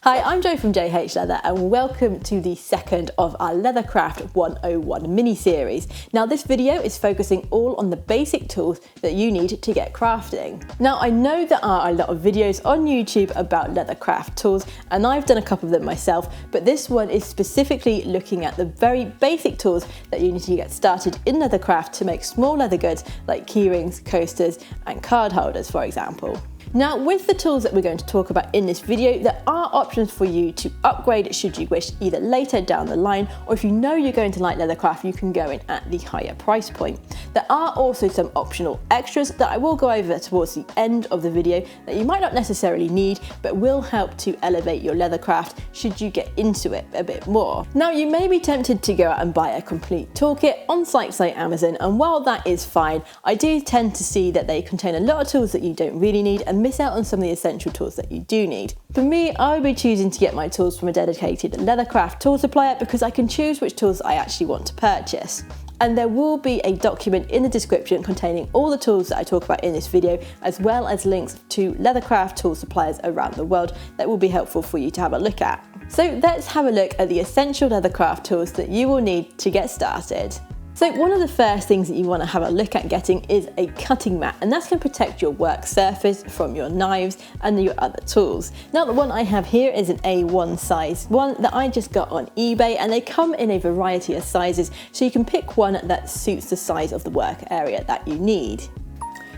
Hi, I'm Jo from J.H.Leather and welcome to the second of our Leathercraft 101 mini-series. Now this video is focusing all on the basic tools that you need to get crafting. Now I know there are a lot of videos on YouTube about leathercraft tools and I've done a couple of them myself, but this one is specifically looking at the very basic tools that you need to get started in leathercraft to make small leather goods like keyrings, coasters and card holders, for example. Now with the tools that we're going to talk about in this video, there are options for you to upgrade should you wish, either later down the line, or if you know you're going to like leathercraft, you can go in at the higher price point. There are also some optional extras that I will go over towards the end of the video that you might not necessarily need, but will help to elevate your leathercraft should you get into it a bit more. Now you may be tempted to go out and buy a complete toolkit on sites like Amazon, and while that is fine, I do tend to see that they contain a lot of tools that you don't really need and miss out on some of the essential tools that you do need. For me, I would be choosing to get my tools from a dedicated leathercraft tool supplier because I can choose which tools I actually want to purchase. And there will be a document in the description containing all the tools that I talk about in this video, as well as links to leathercraft tool suppliers around the world that will be helpful for you to have a look at. So let's have a look at the essential leathercraft tools that you will need to get started. So one of the first things that you want to have a look at getting is a cutting mat, and that's going to protect your work surface from your knives and your other tools. Now the one I have here is an A1 size one that I just got on eBay, and they come in a variety of sizes, so you can pick one that suits the size of the work area that you need.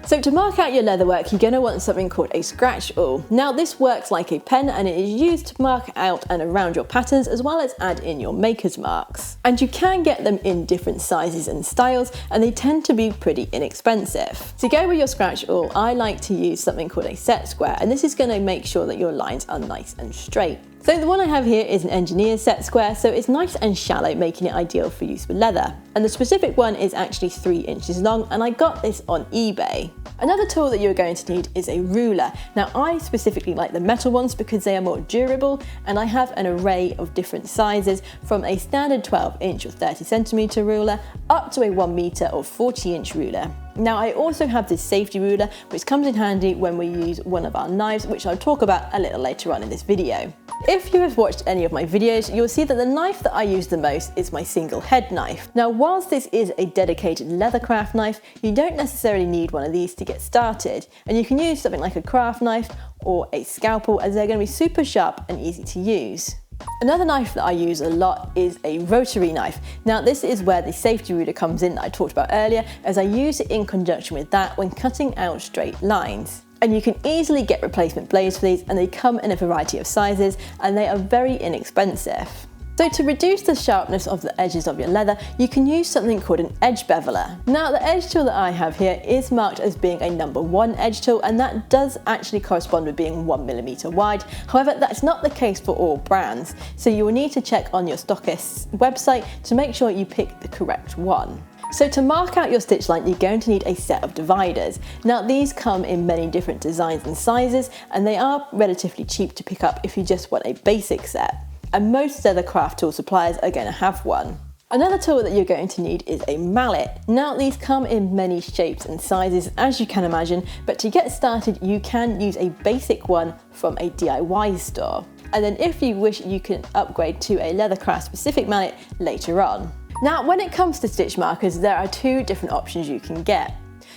So to mark out your leatherwork, you're going to want something called a scratch awl. Now this works like a pen and it is used to mark out and around your patterns as well as add in your maker's marks. And you can get them in different sizes and styles, and they tend to be pretty inexpensive. To go with your scratch awl, I like to use something called a set square, and this is going to make sure that your lines are nice and straight. So the one I have here is an engineer's set square, so it's nice and shallow, making it ideal for use with leather. And the specific one is actually 3 inches long, and I got this on eBay. Another tool that you're going to need is a ruler. Now I specifically like the metal ones because they are more durable, and I have an array of different sizes from a standard 12-inch or 30cm ruler up to a 1 meter or 40-inch ruler. Now I also have this safety ruler which comes in handy when we use one of our knives, which I'll talk about a little later on in this video. If you have watched any of my videos, you'll see that the knife that I use the most is my single head knife. Now whilst this is a dedicated leathercraft knife, you don't necessarily need one of these to get started, and you can use something like a craft knife or a scalpel as they're going to be super sharp and easy to use. Another knife that I use a lot is a rotary knife. Now this is where the safety ruler comes in that I talked about earlier, as I use it in conjunction with that when cutting out straight lines. And you can easily get replacement blades for these, and they come in a variety of sizes and they are very inexpensive. So to reduce the sharpness of the edges of your leather, you can use something called an edge beveller. Now the edge tool that I have here is marked as being a number 1 edge tool, and that does actually correspond with being 1mm wide. However, that's not the case for all brands, so you will need to check on your stockist's website to make sure you pick the correct one. So to mark out your stitch line, you're going to need a set of dividers. Now these come in many different designs and sizes, and they are relatively cheap to pick up if you just want a basic set. And most leathercraft tool suppliers are going to have one. Another tool that you're going to need is a mallet. Now these come in many shapes and sizes, as you can imagine, but to get started you can use a basic one from a DIY store. And then if you wish, you can upgrade to a leathercraft specific mallet later on. Now when it comes to stitch markers, there are 2 different options you can get.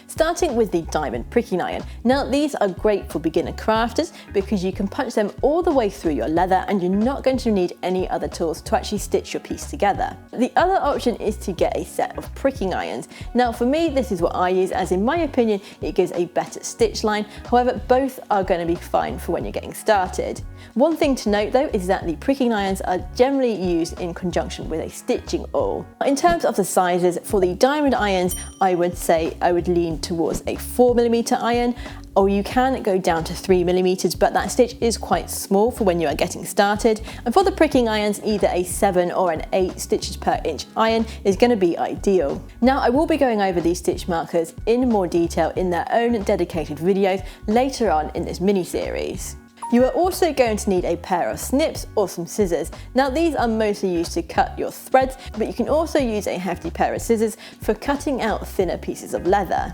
Starting with the diamond pricking iron. Now these are great for beginner crafters because you can punch them all the way through your leather and you're not going to need any other tools to actually stitch your piece together. The other option is to get a set of pricking irons. Now for me, this is what I use, as in my opinion it gives a better stitch line. However, both are going to be fine for when you're getting started. One thing to note though is that the pricking irons are generally used in conjunction with a stitching awl. In terms of the sizes, for the diamond irons, I would say I would lean towards a 4mm iron, or you can go down to 3mm, but that stitch is quite small for when you are getting started. And for the pricking irons, either a 7 or an 8 stitches per inch iron is going to be ideal. Now I will be going over these stitch markers in more detail in their own dedicated videos later on in this mini series. You are also going to need a pair of snips or some scissors. Now these are mostly used to cut your threads, but you can also use a hefty pair of scissors for cutting out thinner pieces of leather.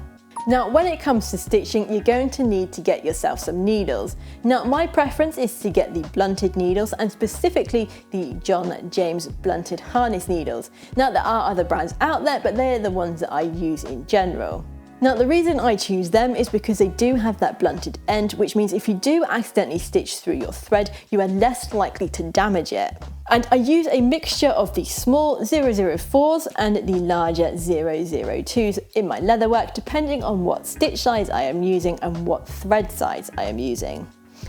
Now, when it comes to stitching, you're going to need to get yourself some needles. Now, my preference is to get the blunted needles, and specifically the John James blunted harness needles. Now, there are other brands out there, but they are the ones that I use in general. Now, the reason I choose them is because they do have that blunted end, which means if you do accidentally stitch through your thread, you are less likely to damage it. And I use a mixture of the small 004s and the larger 002s in my leatherwork, depending on what stitch size I am using and what thread size I am using.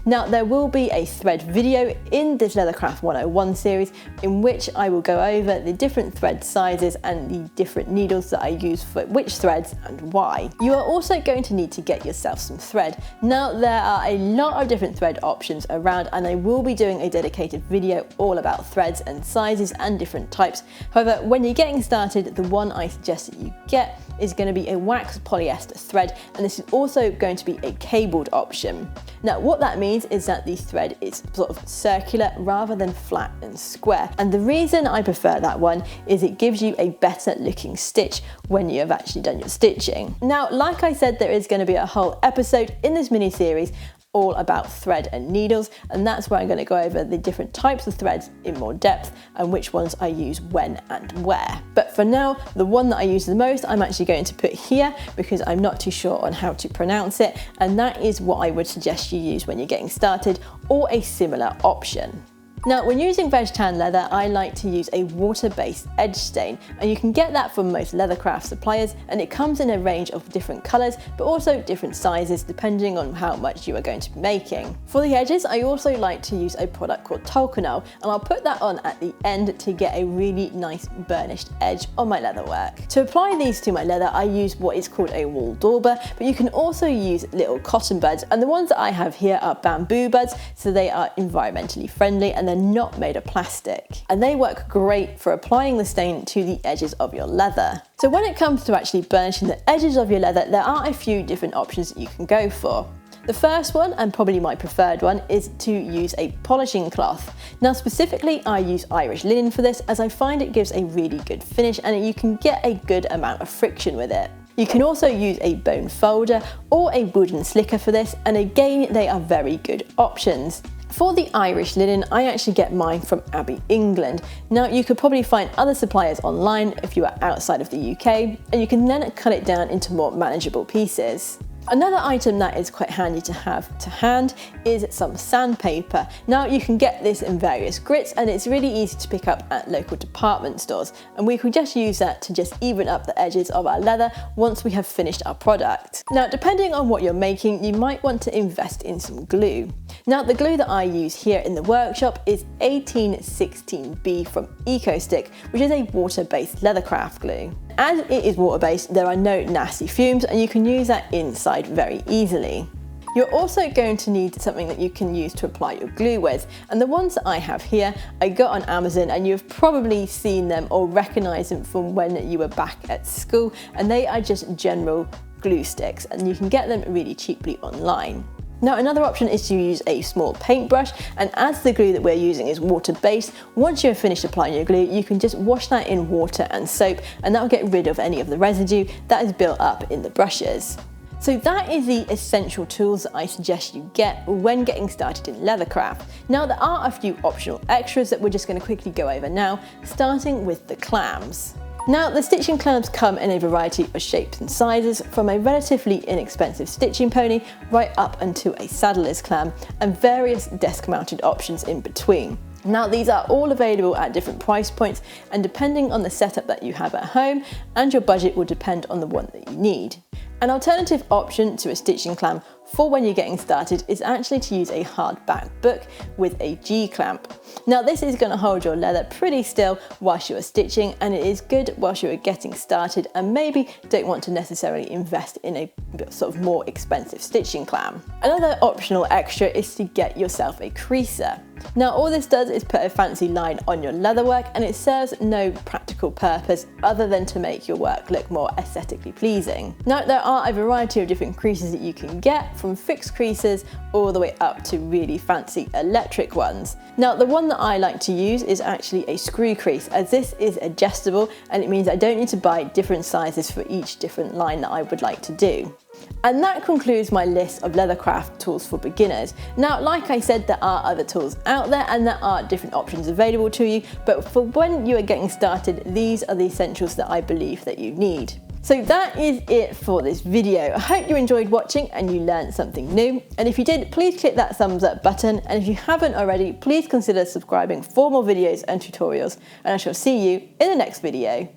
Now, there will be a thread video in this Leathercraft 101 series in which I will go over the different thread sizes and the different needles that I use for which threads and why. You are also going to need to get yourself some thread. Now, there are a lot of different thread options around, and I will be doing a dedicated video all about threads and sizes and different types. However, when you're getting started, the one I suggest that you get is going to be a wax polyester thread, and this is also going to be a cabled option. Now, what that means is that the thread is sort of circular rather than flat and square, and the reason I prefer that one is it gives you a better looking stitch when you have actually done your stitching. Now, like I said, there is going to be a whole episode in this mini series all about thread and needles, and that's where I'm going to go over the different types of threads in more depth and which ones I use when and where. But for now, the one that I use the most I'm actually going to put here because I'm not too sure on how to pronounce it, and that is what I would suggest you use when you're getting started, or a similar option. Now, when using veg tan leather, I like to use a water-based edge stain, and you can get that from most Leathercraft suppliers, and it comes in a range of different colours but also different sizes depending on how much you are going to be making. For the edges, I also like to use a product called Tulcanol, and I'll put that on at the end to get a really nice burnished edge on my leatherwork. To apply these to my leather, I use what is called a wool dauber, but you can also use little cotton buds, and the ones that I have here are bamboo buds, so they are environmentally friendly and they're not made of plastic, and they work great for applying the stain to the edges of your leather. So when it comes to actually burnishing the edges of your leather, there are a few different options that you can go for. The first one, and probably my preferred one, is to use a polishing cloth. Now, specifically, I use Irish linen for this as I find it gives a really good finish and you can get a good amount of friction with it. You can also use a bone folder or a wooden slicker for this, and again, they are very good options. For the Irish linen, I actually get mine from Abbey, England. Now, you could probably find other suppliers online if you are outside of the UK, and you can then cut it down into more manageable pieces. Another item that is quite handy to have to hand is some sandpaper. Now, you can get this in various grits and it's really easy to pick up at local department stores, and we could just use that to just even up the edges of our leather once we have finished our product. Now, depending on what you're making, you might want to invest in some glue. Now, the glue that I use here in the workshop is 1816B from EcoStick, which is a water-based Leathercraft glue. As it is water-based, there are no nasty fumes and you can use that inside very easily. You're also going to need something that you can use to apply your glue with, and the ones that I have here I got on Amazon, and you've probably seen them or recognised them from when you were back at school, and they are just general glue sticks and you can get them really cheaply online. Now, another option is to use a small paintbrush, and as the glue that we're using is water-based, once you have finished applying your glue, you can just wash that in water and soap, and that will get rid of any of the residue that is built up in the brushes. So that is the essential tools that I suggest you get when getting started in Leathercraft. Now, there are a few optional extras that we're just going to quickly go over now, starting with the clams. Now, the stitching clams come in a variety of shapes and sizes, from a relatively inexpensive stitching pony right up until a saddler's clam, and various desk-mounted options in between. Now, these are all available at different price points, and depending on the setup that you have at home and your budget will depend on the one that you need. An alternative option to a stitching clam for when you're getting started is actually to use a hardback book with a G-clamp. Now, this is going to hold your leather pretty still whilst you are stitching, and it is good whilst you are getting started and maybe don't want to necessarily invest in a sort of more expensive stitching clam. Another optional extra is to get yourself a creaser. Now, all this does is put a fancy line on your leatherwork, and it serves no practical purpose other than to make your work look more aesthetically pleasing. Now, there are a variety of different creases that you can get, from fixed creases all the way up to really fancy electric ones. Now, the one that I like to use is actually a screw crease, as this is adjustable and it means I don't need to buy different sizes for each different line that I would like to do. And that concludes my list of leathercraft tools for beginners. Now, like I said, there are other tools out there and there are different options available to you, but for when you are getting started, these are the essentials that I believe that you need. So that is it for this video. I hope you enjoyed watching and you learned something new. And if you did, please click that thumbs up button. And if you haven't already, please consider subscribing for more videos and tutorials. And I shall see you in the next video.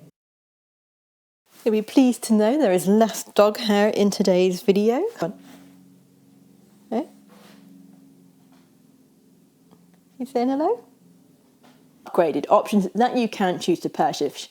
You'll be pleased to know there is less dog hair in today's video. Eh? You saying hello? Upgraded options that you can choose to purchase.